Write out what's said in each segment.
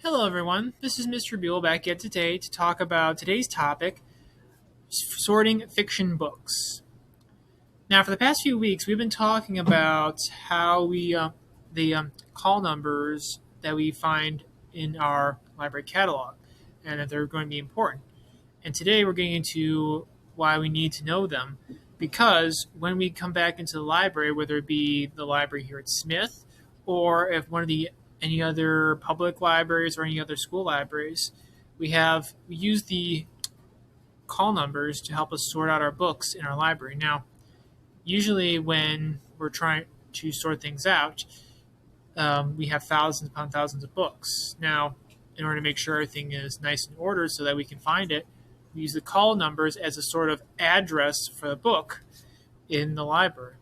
Hello everyone, this is Mr. Buell back yet today to talk about today's topic, sorting fiction books. Now for the past few weeks we've been talking about how the call numbers that we find in our library catalog and that they're going to be important. And today we're getting into why we need to know them because when we come back into the library, whether it be the library here at Smith or if one of the any other public libraries or any other school libraries, we use the call numbers to help us sort out our books in our library. Now, usually when we're trying to sort things out, we have thousands upon thousands of books. Now, in order to make sure everything is nice and ordered so that we can find it, we use the call numbers as a sort of address for the book in the library.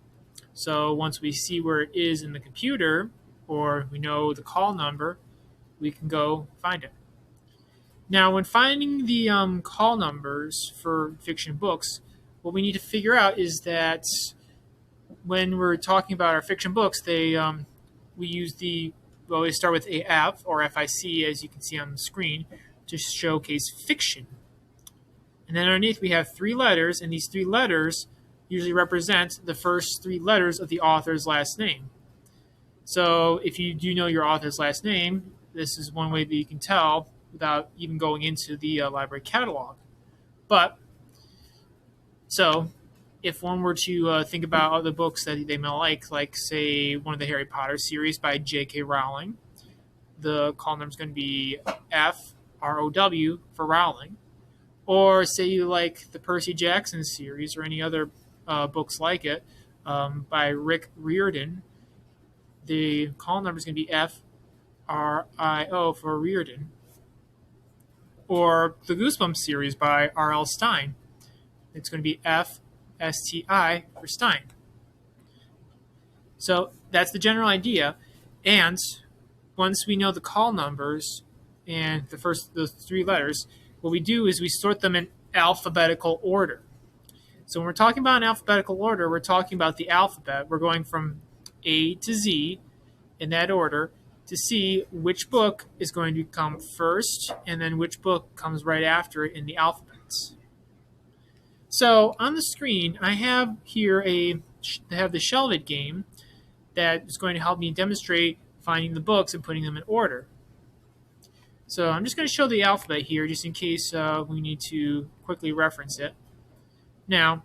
So once we see where it is in the computer, or we know the call number, we can go find it. Now, when finding the call numbers for fiction books, what we need to figure out is that when we're talking about our fiction books, we start with a F or FIC, as you can see on the screen, to showcase fiction. And then underneath we have three letters, and these three letters usually represent the first three letters of the author's last name. So if you do know your author's last name, this is one way that you can tell without even going into the library catalog. So if one were to think about other books that they may like say one of the Harry Potter series by J.K. Rowling, the call number is going to be FROW for Rowling. Or say you like the Percy Jackson series or any other books like it by Rick Riordan, the call number is going to be FRIO for Riordan. Or the Goosebumps series by R.L. Stein. It's going to be FSTI for Stein. So that's the general idea. And once we know the call numbers and those three letters, what we do is we sort them in alphabetical order. So when we're talking about an alphabetical order, we're talking about the alphabet. We're going from A to Z in that order to see which book is going to come first and then which book comes right after it in the alphabets. So on the screen, I have here the Shelve It game that is going to help me demonstrate finding the books and putting them in order. So I'm just going to show the alphabet here just in case we need to quickly reference it. Now,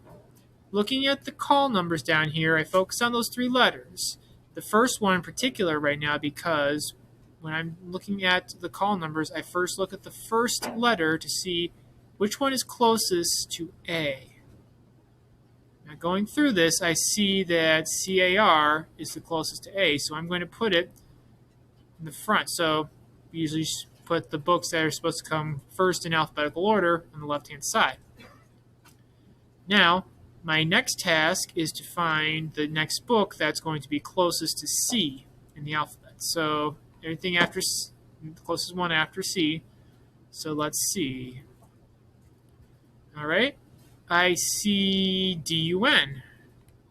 looking at the call numbers down here, I focus on those three letters. The first one in particular right now because when I'm looking at the call numbers, I first look at the first letter to see which one is closest to A. Now going through this, I see that CAR is the closest to A, so I'm going to put it in the front. So we usually put the books that are supposed to come first in alphabetical order on the left-hand side. Now, my next task is to find the next book that's going to be closest to C in the alphabet. So everything after C, the closest one after C. So let's see. All right. I see DUN,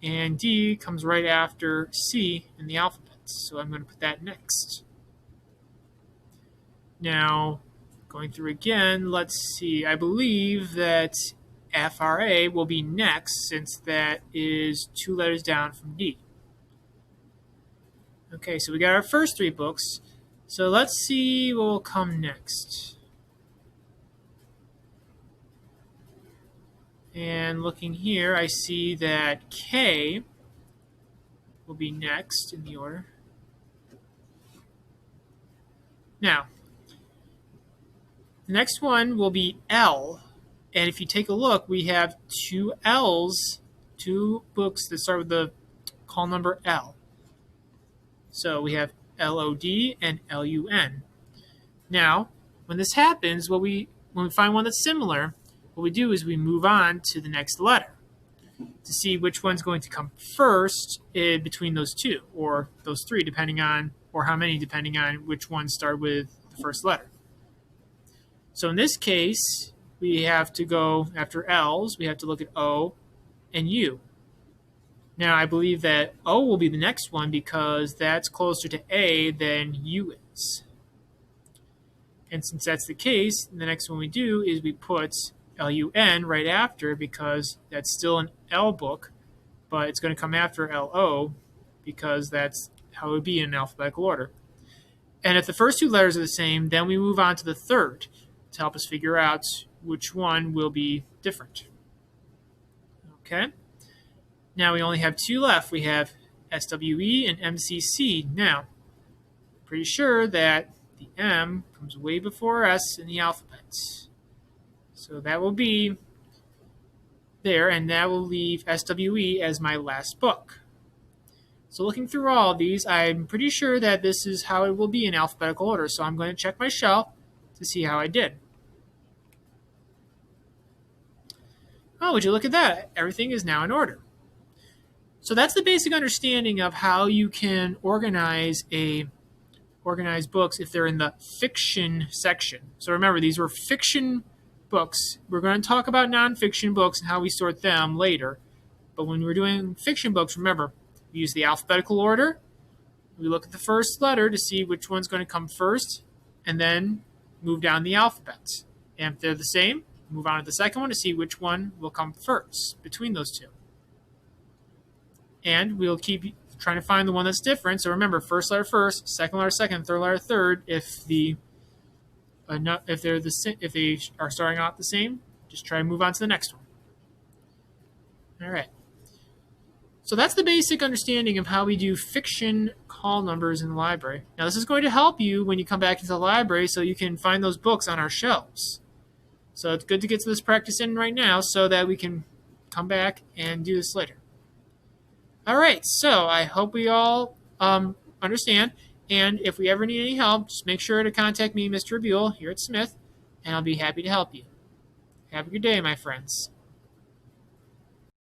and D comes right after C in the alphabet. So I'm going to put that next. Now, going through again, let's see. I believe that FRA will be next since that is two letters down from D. Okay, so we got our first three books. So let's see what will come next. And looking here, I see that K will be next in the order. Now, the next one will be L. And if you take a look, we have two L's, two books that start with the call number L. So we have LOD and LUN. Now, when this happens, when we find one that's similar, what we do is we move on to the next letter to see which one's going to come first in between those two, or those three, or how many, depending on which ones start with the first letter. So in this case, we have to go after L's, we have to look at O and U. Now, I believe that O will be the next one because that's closer to A than U is. And since that's the case, the next one we do is we put LUN right after, because that's still an L book, but it's going to come after LO because that's how it would be in alphabetical order. And if the first two letters are the same, then we move on to the third to help us figure out which one will be different. Okay? Now we only have two left. We have SWE and MCC. Now, pretty sure that the M comes way before S in the alphabet. So that will be there, and that will leave SWE as my last book. So looking through all of these, I'm pretty sure that this is how it will be in alphabetical order. So I'm going to check my shelf to see how I did. Oh, would you look at that? Everything is now in order. So that's the basic understanding of how you can organize books if they're in the fiction section. So remember, these were fiction books. We're going to talk about nonfiction books and how we sort them later. But when we're doing fiction books, remember, we use the alphabetical order. We look at the first letter to see which one's going to come first, and then move down the alphabet. And if they're the same, move on to the second one to see which one will come first between those two. And we'll keep trying to find the one that's different. So remember, first letter first, second letter second, third letter third. If they are starting out the same, just try to move on to the next one. All right. So that's the basic understanding of how we do fiction call numbers in the library. Now this is going to help you when you come back into the library so you can find those books on our shelves. So it's good to get to this practice in right now so that we can come back and do this later. All right, so I hope we all understand. And if we ever need any help, just make sure to contact me, Mr. Buell, here at Smith, and I'll be happy to help you. Have a good day, my friends.